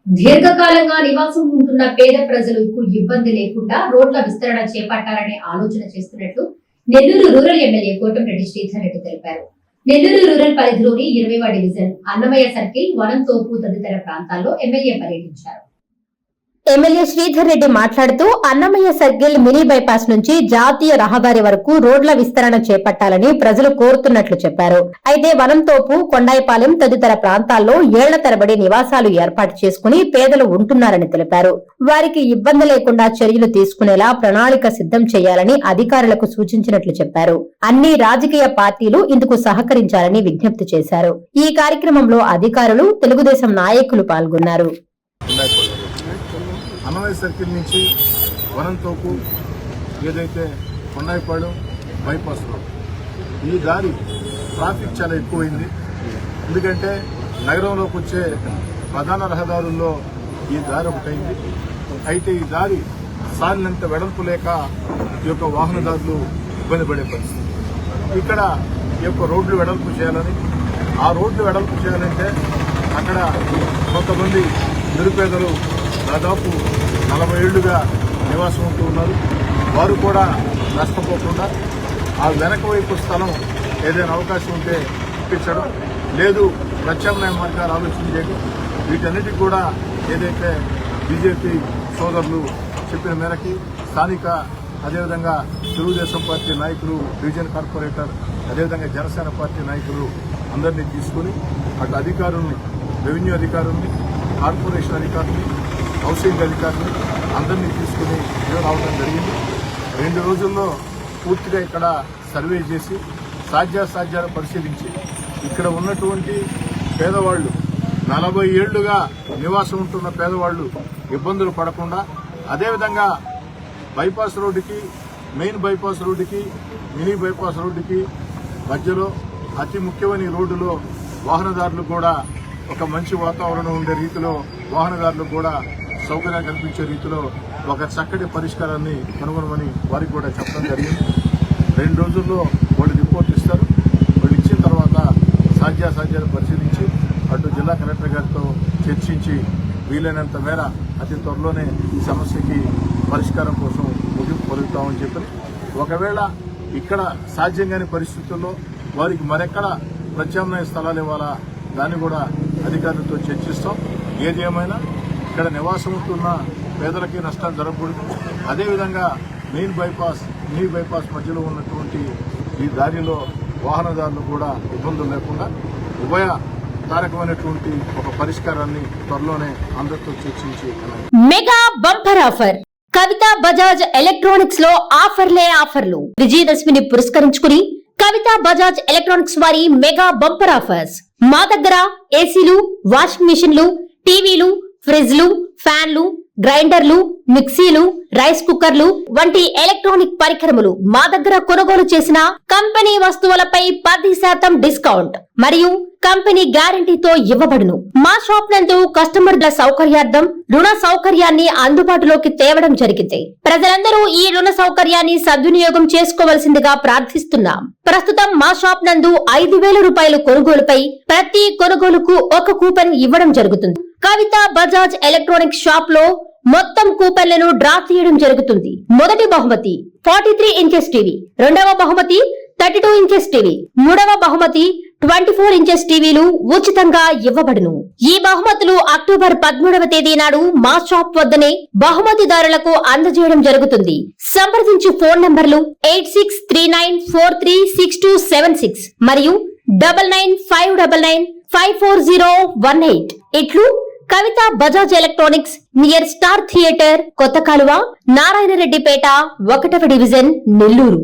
దీర్ఘకాలంగా నివాసం ఉంటున్న పేద ప్రజలకు ఇబ్బంది లేకుండా రోడ్ల విస్తరణ చేపట్టాలనే ఆలోచన చేస్తున్నట్లు నెల్లూరు రూరల్ ఎమ్మెల్యే కోటంరెడ్డి శ్రీధర్ రెడ్డి తెలిపారు. నెల్లూరు రూరల్ పరిధిలోని 20వ డివిజన్ అన్నమయ్య సర్కిల్, వనంతోపు తదితర ప్రాంతాల్లో ఎమ్మెల్యే పర్యటించారు. ఎమ్మెల్యే శ్రీధర్ రెడ్డి మాట్లాడుతూ అన్నమయ్య సర్కిల్ మినీ బైపాస్ నుంచి జాతీయ రహదారి వరకు రోడ్ల విస్తరణ చేపట్టాలని ప్రజలు కోరుతున్నట్లు చెప్పారు. అయితే వనంతోపు, కొండాయిపాలెం తదితర ప్రాంతాల్లో ఏళ్ల తరబడి నివాసాలు ఏర్పాటు చేసుకుని పేదలు ఉంటున్నారని తెలిపారు. వారికి ఇబ్బంది లేకుండా చర్యలు తీసుకునేలా ప్రణాళిక సిద్ధం చేయాలని అధికారులకు సూచించినట్లు చెప్పారు. అన్ని రాజకీయ పార్టీలు ఇందుకు సహకరించాలని విజ్ఞప్తి చేశారు. ఈ కార్యక్రమంలో అధికారులు, తెలుగుదేశం నాయకులు పాల్గొన్నారు. అన్నమయ్య సర్కిల్ నుంచి వనంతోపు ఏదైతే కొండాయిపాడు బైపాస్ రోడ్, ఈ దారి ట్రాఫిక్ చాలా ఎక్కువైంది. ఎందుకంటే నగరంలోకి వచ్చే ప్రధాన రహదారుల్లో ఈ దారి ఒకటైంది. అయితే ఈ దారి సాలినంత వెడల్పు లేక ఈ యొక్క వాహనదారులు ఇబ్బంది పడే పరిస్థితి. ఇక్కడ ఈ యొక్క రోడ్లు వెడల్పు చేయాలని, ఆ రోడ్లు వెడల్పు చేయాలంటే అక్కడ కొంతమంది నిరుపేదలు దాదాపు 40 ఏళ్లుగా నివాసం ఉంటూ ఉన్నారు. వారు కూడా నష్టపోకుండా ఆ వెనక వైపు స్థలం ఏదైనా అవకాశం ఉంటే ఇప్పించడం, లేదు ప్రత్యామ్నాయ మార్గాలు ఆలోచించేది. వీటన్నిటికీ కూడా ఏదైతే బీజేపీ సోదరులు చెప్పిన మేరకి స్థానిక, అదేవిధంగా తెలుగుదేశం పార్టీ నాయకులు, డివిజన్ కార్పొరేటర్, అదేవిధంగా జనసేన పార్టీ నాయకులు అందరినీ తీసుకుని అటు అధికారుల్ని, రెవెన్యూ అధికారుల్ని, కార్పొరేషన్ అధికారుల్ని, హౌసింగ్ అధికారులు అందరినీ తీసుకుని రావడం జరిగింది. 2 రోజుల్లో పూర్తిగా ఇక్కడ సర్వే చేసి సాధ్యాసాధ్యాలు పరిశీలించి ఇక్కడ ఉన్నటువంటి పేదవాళ్లు, 40 ఏళ్లుగా నివాసం ఉంటున్న పేదవాళ్లు ఇబ్బందులు పడకుండా, అదేవిధంగా బైపాస్ రోడ్డుకి, మెయిన్ బైపాస్ రోడ్డుకి, మినీ బైపాస్ రోడ్డుకి మధ్యలో అతి ముఖ్యమైన రోడ్డులో వాహనదారులు కూడా ఒక మంచి వాతావరణం ఉండే రీతిలో, వాహనదారులు కూడా సౌకర్యం కల్పించే రీతిలో ఒక చక్కటి పరిష్కారాన్ని కనుగొనమని వారికి కూడా చెప్పడం జరిగింది. 2 రోజుల్లో వాళ్ళు రిపోర్ట్ ఇస్తారు. వాళ్ళు ఇచ్చిన తర్వాత సాధ్యాసాధ్యాలు పరిశీలించి అటు జిల్లా కలెక్టర్ గారితో చర్చించి వీలైనంత మేర అతి త్వరలోనే ఈ సమస్యకి పరిష్కారం కోసం ముగింపు పలుకుతామని చెప్పి, ఒకవేళ ఇక్కడ సాధ్యం కాని పరిస్థితుల్లో వారికి మరెక్కడ ప్రత్యామ్నాయ స్థలాలు ఇవ్వాలా దాన్ని కూడా అధికారులతో చర్చిస్తాం. ఏది ఏమైనా ఇక్కడ నివాసం ఉంటున్న పేదలకి నష్టాలు జరగకూడదు. అదేవిధంగా మెయిన్ బైపాస్, మినీ బైపాస్ మధ్యలో ఉన్నటువంటి ఈ దారిలో వాహనదారులు కూడా ఇబ్బందులు లేకుండా ఉభయ తారకమైనటువంటి ఒక పరిష్కారాన్ని త్వరలోనే అందరితో చర్చించి మెగా బంపర్ ఆఫర్. కవిత బజాజ్ ఎలక్ట్రానిక్స్ లో ఆఫర్లు. విజయదశమిని పురస్కరించుకుని కవిత బజాజ్ ఎలక్ట్రానిక్స్ వారి మెగా బంపర్ ఆఫర్స్. మా దగ్గర ఏసీలు, వాషింగ్ మిషన్లు, టీవీలు, ఫ్రిడ్జ్లు, ఫ్యాన్లు, గ్రైండర్లు, మిక్సీలు, రైస్ కుక్కర్లు వంటి ఎలక్ట్రానిక్ పరికరములు మా దగ్గర కొనుగోలు చేసిన కంపెనీ వస్తువులపై 10% డిస్కౌంట్ మరియు కంపెనీ గ్యారంటీతో ఇవ్వబడును. మా షాప్ నందు కస్టమర్ల సౌకర్యార్థం రుణ సౌకర్యాన్ని అందుబాటులోకి తేవడం జరిగింది. ప్రజలందరూ ఈ రుణ సౌకర్యాన్ని సద్వినియోగం చేసుకోవలసిందిగా ప్రార్థిస్తున్నాం. ప్రస్తుతం మా షాప్ నందు 5,000 రూపాయల కొనుగోలుపై ప్రతి కొనుగోలుకు ఒక కూపన్ ఇవ్వడం జరుగుతుంది. కవిత బజాజ్ ఎలక్ట్రానిక్ షాప్ లో మొత్తం కూపన్లను డ్రా తీయడం జరుగుతుంది. మొదటి బహుమతి 43 ఇంచెస్ టీవీ, రెండవ బహుమతి 32 ఇంచెస్ టీవీ, మూడవ బహుమతి 24 ఇంచెస్ టీవీలు ఉచితంగా ఇవ్వబడును. ఈ బహుమతులు అక్టోబర్ 13వ తేదీ నాడు మా షాప్ వద్దనే బహుమతిదారులకు అందజేయడం జరుగుతుంది. సంప్రదించు ఫోన్ నంబర్లు 8639436276 మరియు 9959954018. ఇట్లు Kavitha Bajaj electronics, near star theatre, కొత్త కాలువ, నారాయణ రెడ్డిపేట, 1వ డివిజన్, నెల్లూరు.